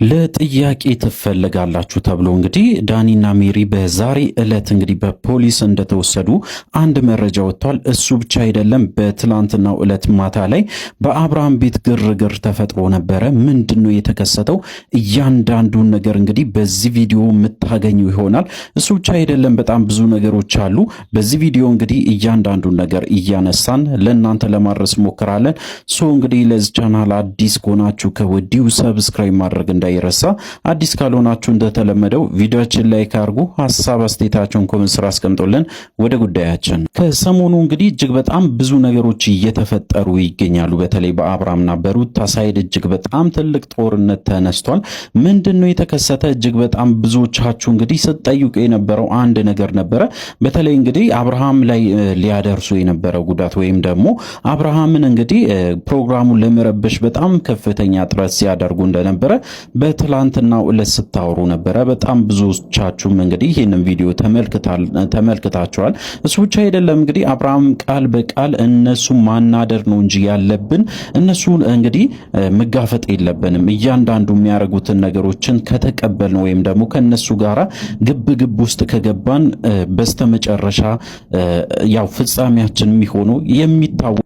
ለጥያቄ ትፈልጋላችሁ ተብሎ እንግዲህ ዳኒና ሜሪ በዛሬ ዕለት እንግዲህ በፖሊስ እንደተወሰዱ አንድ መረጃ ወጥቷል። እሱ ብቻ አይደለም፣ በትላንትናው ዕለት ማታ ላይ በአብርሃም ቤት ግርግር ተፈጥሮ ነበረ። ምንድነው የተከሰተው? እያንዳንዱን ነገር እንግዲህ በዚህ ቪዲዮ የምታገኙ ይሆናል። እሱ ብቻ አይደለም፣ በጣም ብዙ ነገሮች አሉ። በዚህ ቪዲዮ እንግዲህ እያንዳንዱን ነገር እያነሳን ለእናንተ ለማድረስ ሞክራለን። እንግዲህ ለዚህ ቻናል አዲስ ከሆናችሁ ከወዲሁ ሰብስክራይብ ማድረግ እንዳይረሳ። አዲስ ካልሆናችሁ እንደተለመደው ቪዲዮአችን ላይክ አድርጉ፣ ሐሳብ አስተያየታችሁን ኮሜንት ስራ አስቀምጡልን። ወደ ጉዳያችን ከሰሞኑ እንግዲህ እጅግ በጣም ብዙ ነገሮች እየተፈጠሩ ይገኛሉ። በተለይ በአብርሃምና በሩታ ሳይድ እጅግ በጣም ትልቅ ጦርነት ተነስቷል። ምንድነው የተከሰተ? እጅግ በጣም ብዙዎቻችሁ እንግዲህ ስትጠይቁ የነበረው አንድ ነገር ነበረ። በተለይ እንግዲህ አብርሃም ላይ ሊያደርሱ የነበረው ጉዳት ወይም ደግሞ አብርሃምን እንግዲህ ፕሮግራሙን ለመረበሽ በጣም ከፍተኛ ጥረት ሲያደርጉ እንደነበረ በትላንትናው ዕለት ስታወሩ ነበረ። በጣም ብዙዎቻችሁም እንግዲህ ይህንን ቪዲዮ ተመልክታችኋል። እሱ ብቻ አይደለም እንግዲህ አብርሃም ቃል በቃል እነሱ ማናደር ነው እንጂ ያለብን እነሱን እንግዲህ መጋፈጥ የለብንም። እያንዳንዱ የሚያደርጉትን ነገሮችን ከተቀበልን ወይም ደግሞ ከነሱ ጋራ ግብ ውስጥ ከገባን በስተመጨረሻ ያው ፍጻሜያችን የሚሆነው የሚታወቅ